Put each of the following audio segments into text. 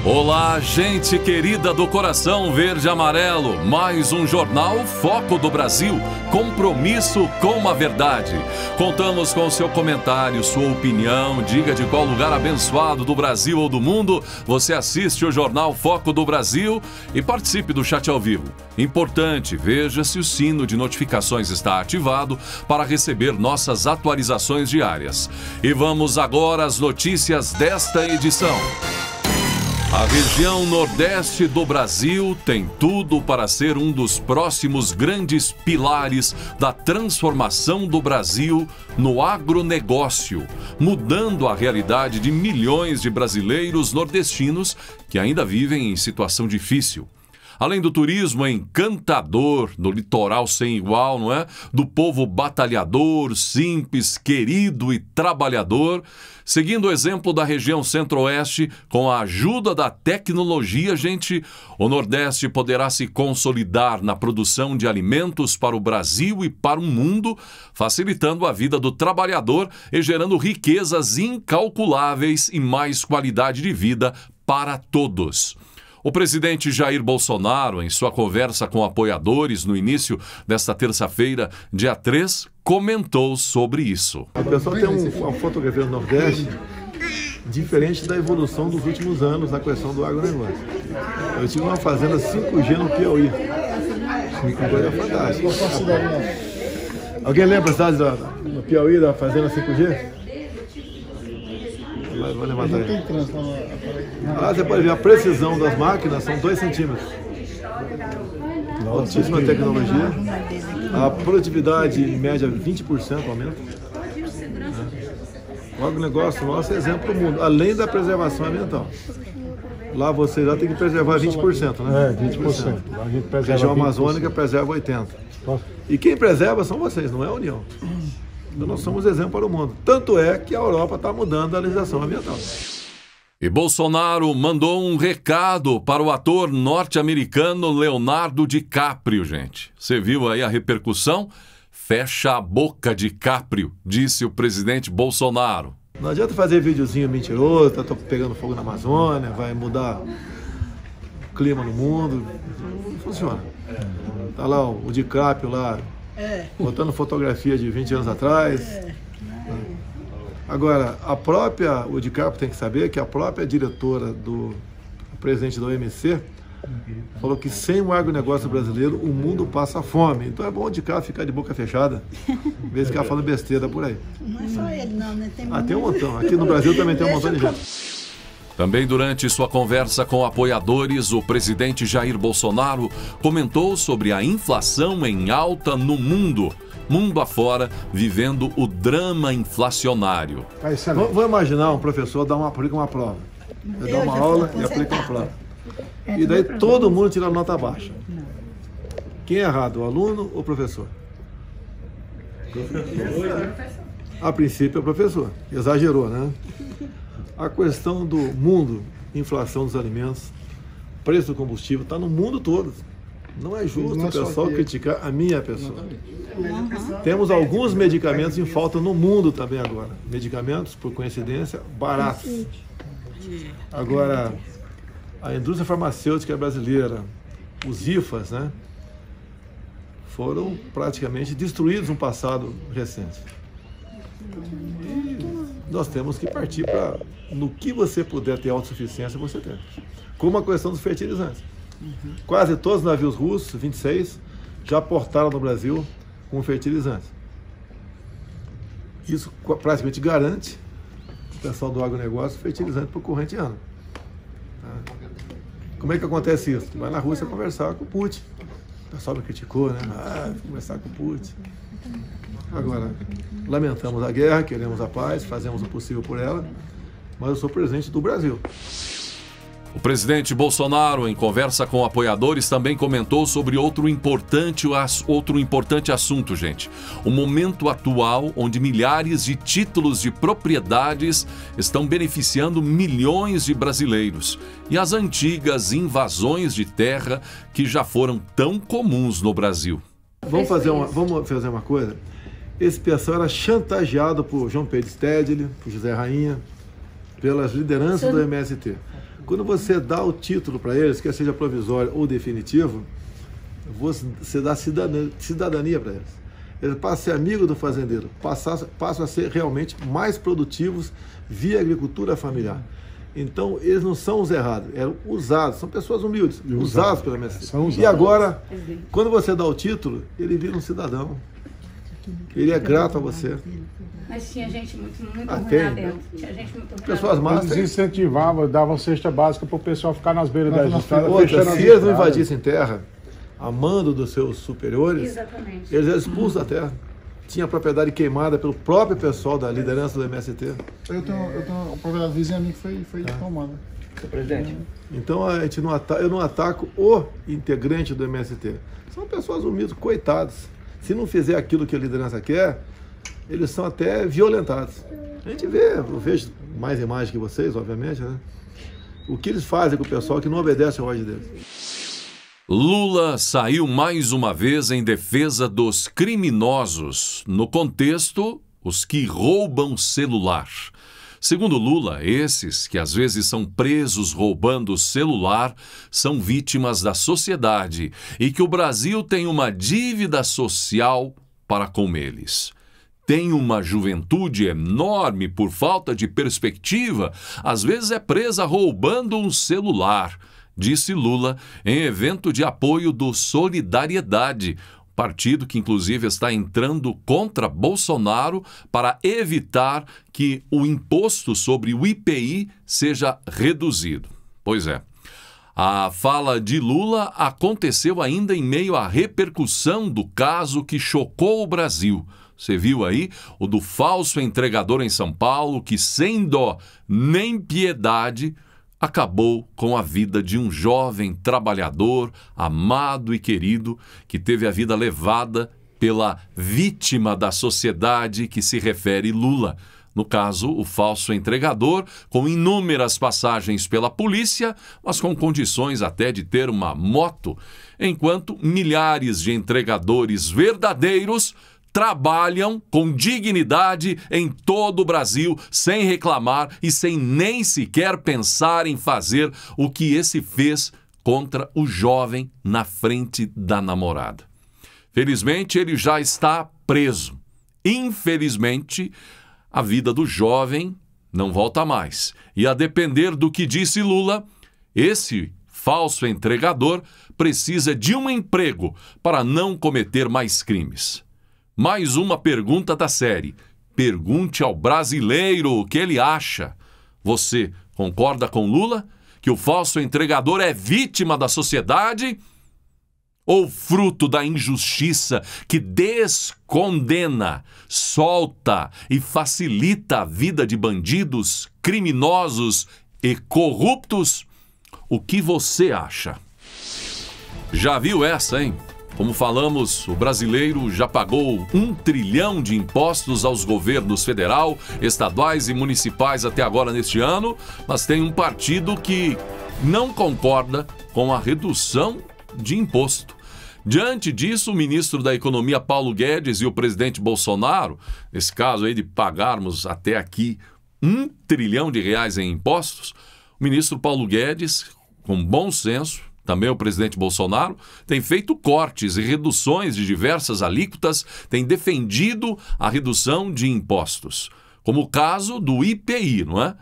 Olá, gente querida do coração verde e amarelo. Mais um jornal Foco do Brasil. Compromisso com a verdade. Contamos com o seu comentário, sua opinião. Diga de qual lugar abençoado do Brasil ou do mundo você assiste o jornal Foco do Brasil e participe do chat ao vivo. Importante, veja se o sino de notificações está ativado para receber nossas atualizações diárias. E vamos agora às notícias desta edição. A região nordeste do Brasil tem tudo para ser um dos próximos grandes pilares da transformação do Brasil no agronegócio, mudando a realidade de milhões de brasileiros nordestinos que ainda vivem em situação difícil. Além do turismo encantador, do litoral sem igual, não é? Do povo batalhador, simples, querido e trabalhador, seguindo o exemplo da região centro-oeste, com a ajuda da tecnologia, gente, o Nordeste poderá se consolidar na produção de alimentos para o Brasil e para o mundo, facilitando a vida do trabalhador e gerando riquezas incalculáveis e mais qualidade de vida para todos. O presidente Jair Bolsonaro, em sua conversa com apoiadores no início desta terça-feira, dia 3, comentou sobre isso. O pessoal tem uma fotografia do Nordeste diferente da evolução dos últimos anos na questão do agronegócio. Eu tive uma fazenda 5G no Piauí. 5G é fantástico. Alguém lembra a cidade do Piauí da fazenda 5G? Vou levantar aí. Você pode ver a precisão das máquinas, são 2 centímetros. Altíssima tecnologia. A produtividade em média 20% aumenta. O agronegócio nosso é exemplo do mundo, além da preservação ambiental. Lá você já tem que preservar 20%, né? 20%. A região amazônica preserva 80%. E quem preserva são vocês, não é a União. Então nós somos exemplo para o mundo. Tanto é que a Europa está mudando a legislação ambiental. E Bolsonaro mandou um recado para o ator norte-americano Leonardo DiCaprio, gente. Você viu aí a repercussão? Fecha a boca, DiCaprio, disse o presidente Bolsonaro. Não adianta fazer videozinho mentiroso, tá pegando fogo na Amazônia, vai mudar o clima no mundo. Não funciona. Tá lá o DiCaprio lá, botando fotografia de 20 anos atrás. Agora, o DiCaprio tem que saber que a própria diretora do presidente da OMC falou que sem o agronegócio brasileiro o mundo passa fome. Então é bom o DiCaprio ficar de boca fechada, em vez de ficar falando besteira por aí. Não é só ele não, né? Tem um montão. Aqui no Brasil também tem um montão de gente. Também durante sua conversa com apoiadores, o presidente Jair Bolsonaro comentou sobre a inflação em alta no mundo afora, vivendo o drama inflacionário. Vou imaginar um professor aplica uma prova. Ele dá uma aula e aplica uma prova. E daí todo mundo tira nota baixa. Quem é errado, o aluno ou o professor? A princípio é o professor. Exagerou, né? A questão do mundo, inflação dos alimentos, preço do combustível, está no mundo todo. Não é justo o pessoal criticar a minha pessoa. Temos alguns medicamentos em falta no mundo também agora. Medicamentos, por coincidência, baratos. Agora, a indústria farmacêutica brasileira, os IFAs, né, foram praticamente destruídos no passado recente. Nós temos que partir para, no que você puder ter autossuficiência, você tem. Como a questão dos fertilizantes. Quase todos os navios russos, 26, já portaram no Brasil com fertilizantes. Isso praticamente garante o pessoal do agronegócio fertilizante para o corrente ano. Como é que acontece isso? Vai na Rússia conversar com o Putin. O pessoal me criticou, né? Conversar com o Putin. Agora, lamentamos a guerra, queremos a paz, fazemos o possível por ela, mas eu sou presidente do Brasil. O presidente Bolsonaro, em conversa com apoiadores, também comentou sobre outro importante assunto, gente. O momento atual, onde milhares de títulos de propriedades estão beneficiando milhões de brasileiros. E as antigas invasões de terra que já foram tão comuns no Brasil. Vamos fazer uma coisa. Esse pessoal era chantageado por João Pedro Stedley, por José Rainha, pelas lideranças do MST. Quando você dá o título para eles, quer seja provisório ou definitivo, você dá cidadania para eles. Eles passam a ser amigos do fazendeiro, passam a ser realmente mais produtivos via agricultura familiar. Então, eles não são os errados, eram usados, são pessoas humildes, usados pela MST. E agora, quando você dá o título, ele vira um cidadão. Ele é grato a você. Mas tinha gente muito ruim lá dentro. Tinha gente muito ruim. Pessoas más. Eles incentivavam, davam cesta básica para o pessoal ficar nas beiras das estradas. Se eles não invadissem terra, a mando dos seus superiores, exatamente, eles eram expulsos da terra. Tinha propriedade queimada pelo próprio pessoal da liderança do MST. Eu tenho uma propriedade vizinha minha que foi tomada. Senhor presidente. Então eu não ataco o integrante do MST. São pessoas humildes, coitados. Se não fizer aquilo que a liderança quer, eles são até violentados. A gente vê, eu vejo mais imagens que vocês, obviamente, né? O que eles fazem com o pessoal que não obedece à ordem deles. Lula saiu mais uma vez em defesa dos criminosos, no contexto, os que roubam celular. Segundo Lula, esses que às vezes são presos roubando celular são vítimas da sociedade e que o Brasil tem uma dívida social para com eles. Tem uma juventude enorme por falta de perspectiva, às vezes é presa roubando um celular, disse Lula em evento de apoio do Solidariedade, partido que inclusive está entrando contra Bolsonaro para evitar que o imposto sobre o IPI seja reduzido. Pois é. A fala de Lula aconteceu ainda em meio à repercussão do caso que chocou o Brasil. Você viu aí o do falso entregador em São Paulo que, sem dó nem piedade, acabou com a vida de um jovem trabalhador, amado e querido, que teve a vida levada pela vítima da sociedade que se refere Lula. No caso, o falso entregador, com inúmeras passagens pela polícia, mas com condições até de ter uma moto, enquanto milhares de entregadores verdadeiros trabalham com dignidade em todo o Brasil, sem reclamar e sem nem sequer pensar em fazer o que esse fez contra o jovem na frente da namorada. Felizmente, ele já está preso. Infelizmente, a vida do jovem não volta mais. E a depender do que disse Lula, esse falso entregador precisa de um emprego para não cometer mais crimes. Mais uma pergunta da série. Pergunte ao brasileiro o que ele acha. Você concorda com Lula? Que o falso entregador é vítima da sociedade? Ou fruto da injustiça que descondena, solta e facilita a vida de bandidos, criminosos e corruptos? O que você acha? Já viu essa, hein? Como falamos, o brasileiro já pagou 1 trilhão de impostos aos governos federal, estaduais e municipais até agora neste ano, mas tem um partido que não concorda com a redução de imposto. Diante disso, o ministro da Economia, Paulo Guedes, e o presidente Bolsonaro, nesse caso aí de pagarmos até aqui 1 trilhão de reais em impostos, o ministro Paulo Guedes, com bom senso, também o presidente Bolsonaro, tem feito cortes e reduções de diversas alíquotas, tem defendido a redução de impostos, como o caso do IPI, não é?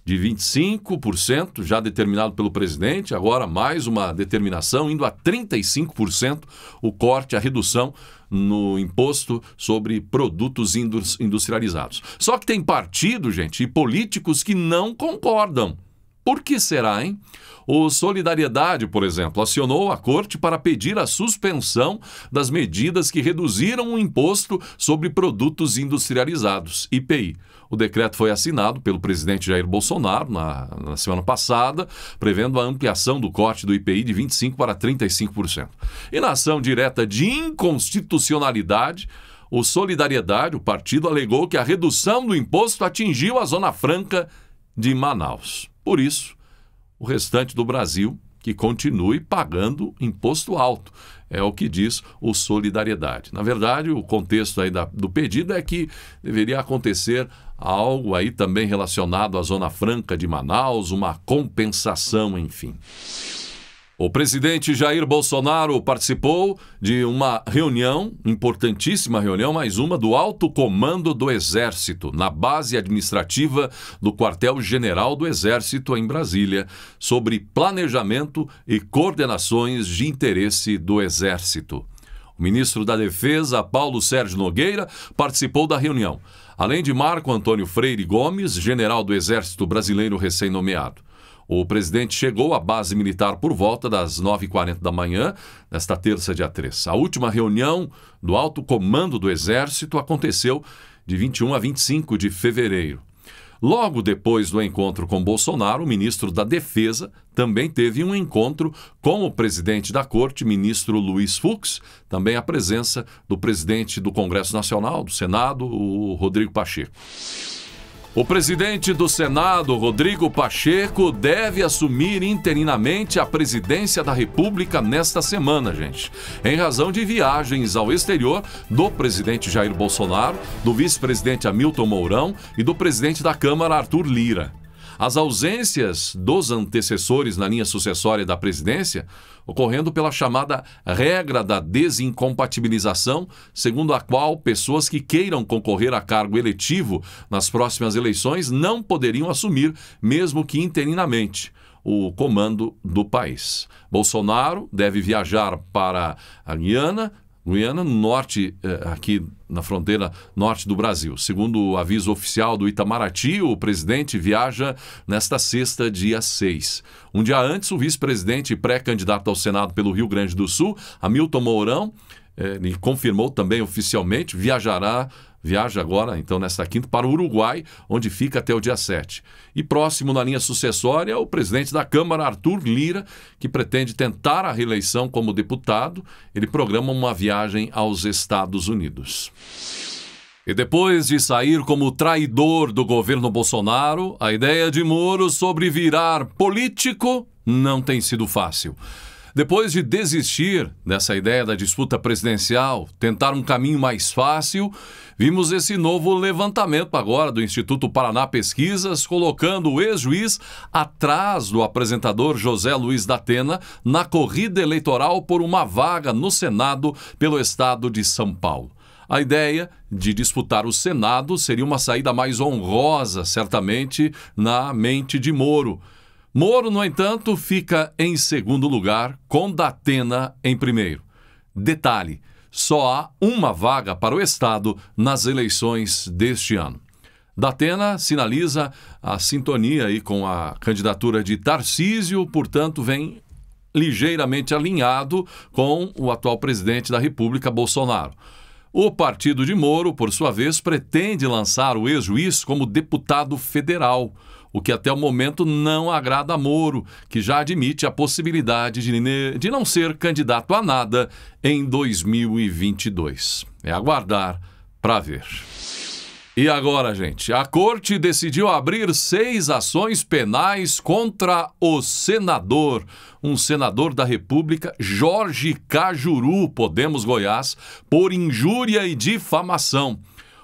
De 25%, já determinado pelo presidente, agora mais uma determinação, indo a 35% o corte, a redução no imposto sobre produtos industrializados. Só que tem partido, gente, e políticos que não concordam. Por que será, hein? O Solidariedade, por exemplo, acionou a corte para pedir a suspensão das medidas que reduziram o imposto sobre produtos industrializados, IPI. O decreto foi assinado pelo presidente Jair Bolsonaro na semana passada, prevendo a ampliação do corte do IPI de 25% para 35%. E na ação direta de inconstitucionalidade, o Solidariedade, o partido, alegou que a redução do imposto atingiu a Zona Franca de Manaus. Por isso, o restante do Brasil que continue pagando imposto alto. É o que diz o Solidariedade. Na verdade, o contexto aí do pedido é que deveria acontecer algo aí também relacionado à Zona Franca de Manaus, uma compensação, enfim. O presidente Jair Bolsonaro participou de uma reunião, importantíssima reunião, mais uma, do Alto Comando do Exército, na base administrativa do Quartel-General do Exército em Brasília, sobre planejamento e coordenações de interesse do Exército. O ministro da Defesa, Paulo Sérgio Nogueira, participou da reunião, além de Marco Antônio Freire Gomes, general do Exército Brasileiro recém-nomeado. O presidente chegou à base militar por volta das 9h40 da manhã, nesta terça, dia 3. A última reunião do Alto Comando do Exército aconteceu de 21 a 25 de fevereiro. Logo depois do encontro com Bolsonaro, o ministro da Defesa também teve um encontro com o presidente da Corte, ministro Luiz Fux, também a presença do presidente do Congresso Nacional, do Senado, o Rodrigo Pacheco. O presidente do Senado, Rodrigo Pacheco, deve assumir interinamente a presidência da República nesta semana, gente, em razão de viagens ao exterior do presidente Jair Bolsonaro, do vice-presidente Hamilton Mourão e do presidente da Câmara, Arthur Lira. As ausências dos antecessores na linha sucessória da presidência ocorrendo pela chamada regra da desincompatibilização, segundo a qual pessoas que queiram concorrer a cargo eletivo nas próximas eleições não poderiam assumir, mesmo que interinamente, o comando do país. Bolsonaro deve viajar para a Guiana, no norte, aqui na fronteira norte do Brasil. Segundo o aviso oficial do Itamaraty, o presidente viaja nesta sexta, dia 6. Um dia antes, o vice-presidente e pré-candidato ao Senado pelo Rio Grande do Sul, Hamilton Mourão, ele confirmou também oficialmente, viaja agora, então, nesta quinta, para o Uruguai, onde fica até o dia 7. E próximo na linha sucessória, o presidente da Câmara, Arthur Lira, que pretende tentar a reeleição como deputado. Ele programa uma viagem aos Estados Unidos. E depois de sair como traidor do governo Bolsonaro, a ideia de Moro sobre virar político não tem sido fácil. Depois de desistir dessa ideia da disputa presidencial, tentar um caminho mais fácil, vimos esse novo levantamento agora do Instituto Paraná Pesquisas, colocando o ex-juiz atrás do apresentador José Luiz da Atena na corrida eleitoral por uma vaga no Senado pelo estado de São Paulo. A ideia de disputar o Senado seria uma saída mais honrosa, certamente, na mente de Moro. Moro, no entanto, fica em segundo lugar, com da Atena em primeiro. Detalhe, só há uma vaga para o Estado nas eleições deste ano. Da Atena sinaliza a sintonia aí com a candidatura de Tarcísio, portanto, vem ligeiramente alinhado com o atual presidente da República, Bolsonaro. O partido de Moro, por sua vez, pretende lançar o ex-juiz como deputado federal, o que até o momento não agrada a Moro, que já admite a possibilidade de não ser candidato a nada em 2022. É aguardar para ver. E agora, gente, a Corte decidiu abrir 6 ações penais contra o senador, um senador da República, Jorge Cajuru, Podemos Goiás, por injúria e difamação.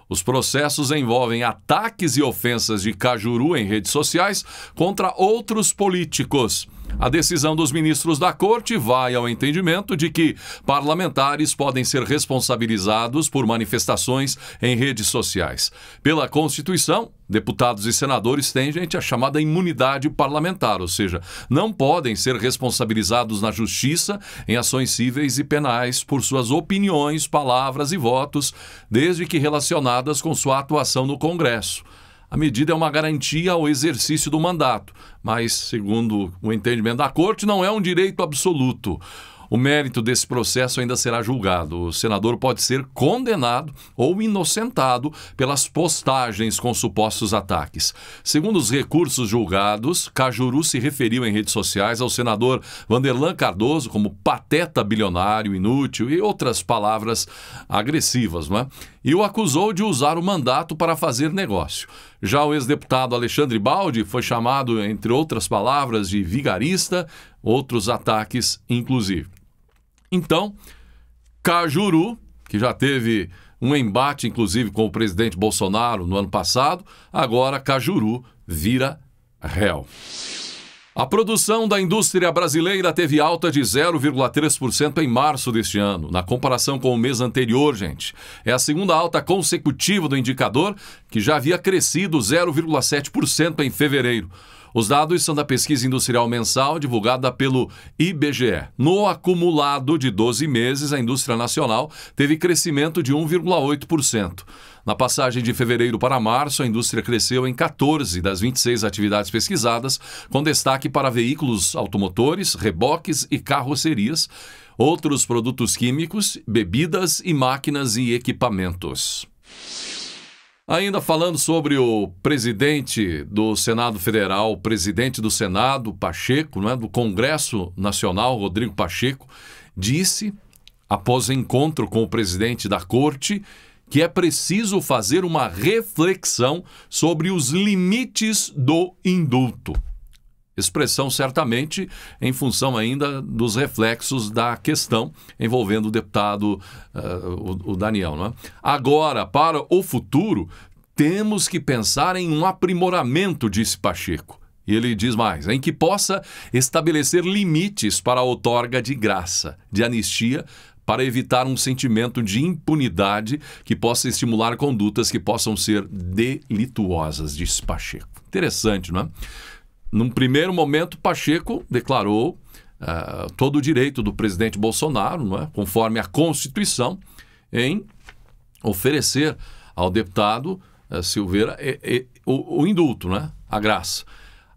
Os processos envolvem ataques e ofensas de Cajuru em redes sociais contra outros políticos. A decisão dos ministros da Corte vai ao entendimento de que parlamentares podem ser responsabilizados por manifestações em redes sociais. Pela Constituição, deputados e senadores têm, a chamada imunidade parlamentar, ou seja, não podem ser responsabilizados na justiça em ações cíveis e penais por suas opiniões, palavras e votos, desde que relacionadas com sua atuação no Congresso. A medida é uma garantia ao exercício do mandato, mas, segundo o entendimento da Corte, não é um direito absoluto. O mérito desse processo ainda será julgado. O senador pode ser condenado ou inocentado pelas postagens com supostos ataques. Segundo os recursos julgados, Cajuru se referiu em redes sociais ao senador Vanderlan Cardoso como pateta bilionário, inútil e outras palavras agressivas, não é? e o acusou de usar o mandato para fazer negócio. Já o ex-deputado Alexandre Baldi foi chamado, entre outras palavras, de vigarista, outros ataques inclusive. Então, Cajuru, que já teve um embate inclusive com o presidente Bolsonaro no ano passado, agora Cajuru vira réu. A produção da indústria brasileira teve alta de 0,3% em março deste ano, na comparação com o mês anterior, gente. É a segunda alta consecutiva do indicador, que já havia crescido 0,7% em fevereiro. Os dados são da pesquisa industrial mensal divulgada pelo IBGE. No acumulado de 12 meses, a indústria nacional teve crescimento de 1,8%. Na passagem de fevereiro para março, a indústria cresceu em 14 das 26 atividades pesquisadas, com destaque para veículos automotores, reboques e carrocerias, outros produtos químicos, bebidas e máquinas e equipamentos. Ainda falando sobre o presidente do Senado Federal, o presidente do Senado, Pacheco, do Congresso Nacional, Rodrigo Pacheco, disse, após encontro com o presidente da Corte, que é preciso fazer uma reflexão sobre os limites do indulto. Expressão certamente em função ainda dos reflexos da questão envolvendo o deputado o Daniel, não é? Agora, para o futuro, temos que pensar em um aprimoramento, disse Pacheco. E ele diz mais, em que possa estabelecer limites para a outorga de graça, de anistia, para evitar um sentimento de impunidade que possa estimular condutas que possam ser delituosas, disse Pacheco. Interessante, não é? Num primeiro momento, Pacheco declarou todo o direito do presidente Bolsonaro, não é? Conforme a Constituição, em oferecer ao deputado Silveira o indulto, não é? A graça.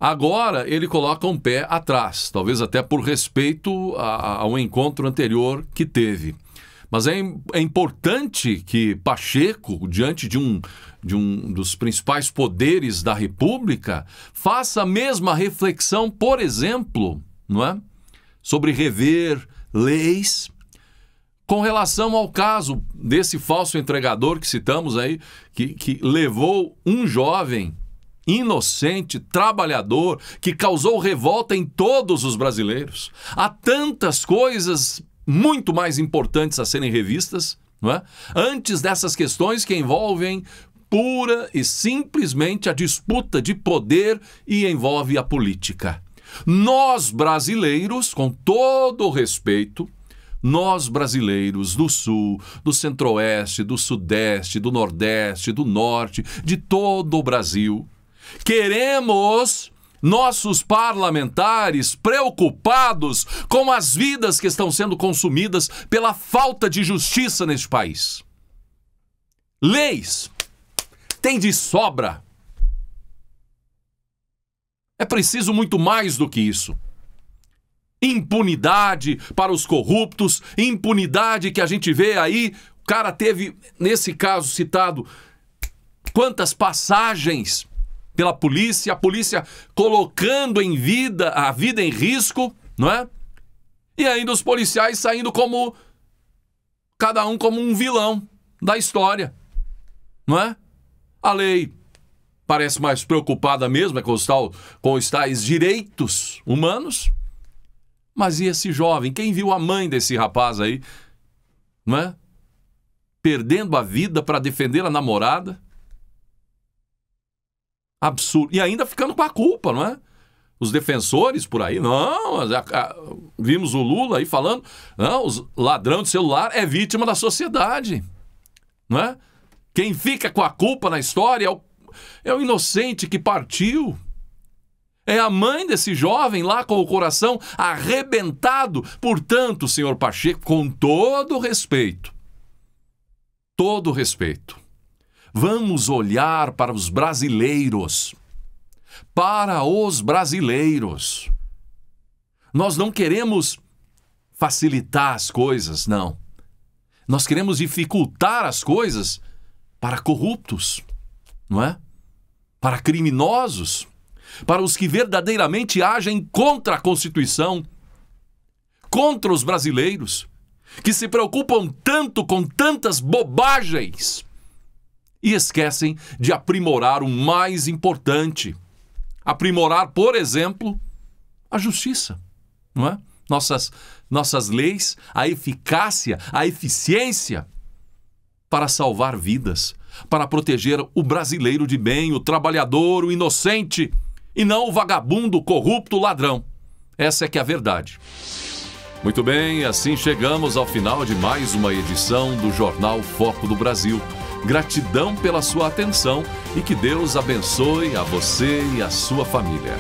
Agora ele coloca um pé atrás, talvez até por respeito ao encontro anterior que teve. Mas é importante que Pacheco, diante de um dos principais poderes da República, faça a mesma reflexão, por exemplo, não é? Sobre rever leis com relação ao caso desse falso entregador que citamos aí, que levou um jovem inocente, trabalhador, que causou revolta em todos os brasileiros. Há tantas coisas muito mais importantes a serem revistas, não é? Antes dessas questões que envolvem pura e simplesmente a disputa de poder e envolve a política. Nós brasileiros, com todo o respeito, nós brasileiros do Sul, do Centro-Oeste, do Sudeste, do Nordeste, do Norte, de todo o Brasil, queremos nossos parlamentares preocupados com as vidas que estão sendo consumidas pela falta de justiça neste país. Leis tem de sobra. É preciso muito mais do que isso. Impunidade para os corruptos, impunidade que a gente vê aí. O cara teve, nesse caso citado, quantas passagens pela polícia, a polícia colocando a vida em risco, não é? E ainda os policiais saindo como, cada um como um vilão da história, não é? A lei parece mais preocupada mesmo com os tais direitos humanos, mas e esse jovem? Quem viu a mãe desse rapaz aí, não é? Perdendo a vida para defender a namorada? Absurdo. E ainda ficando com a culpa, não é? Os defensores por aí, não, vimos o Lula aí falando, não, os ladrão de celular é vítima da sociedade, não é? Quem fica com a culpa na história é o inocente que partiu. É a mãe desse jovem lá com o coração arrebentado. Portanto, senhor Pacheco, com todo respeito, vamos olhar para os brasileiros. Para os brasileiros. Nós não queremos facilitar as coisas, não. Nós queremos dificultar as coisas para corruptos, não é? Para criminosos, para os que verdadeiramente agem contra a Constituição, contra os brasileiros, que se preocupam tanto com tantas bobagens, e esquecem de aprimorar o mais importante. Aprimorar, por exemplo, a justiça, não é? Nossas leis, a eficácia, a eficiência para salvar vidas, para proteger o brasileiro de bem, o trabalhador, o inocente, e não o vagabundo, corrupto, ladrão. Essa é que é a verdade. Muito bem, assim chegamos ao final de mais uma edição do Jornal Foco do Brasil. Gratidão pela sua atenção e que Deus abençoe a você e a sua família.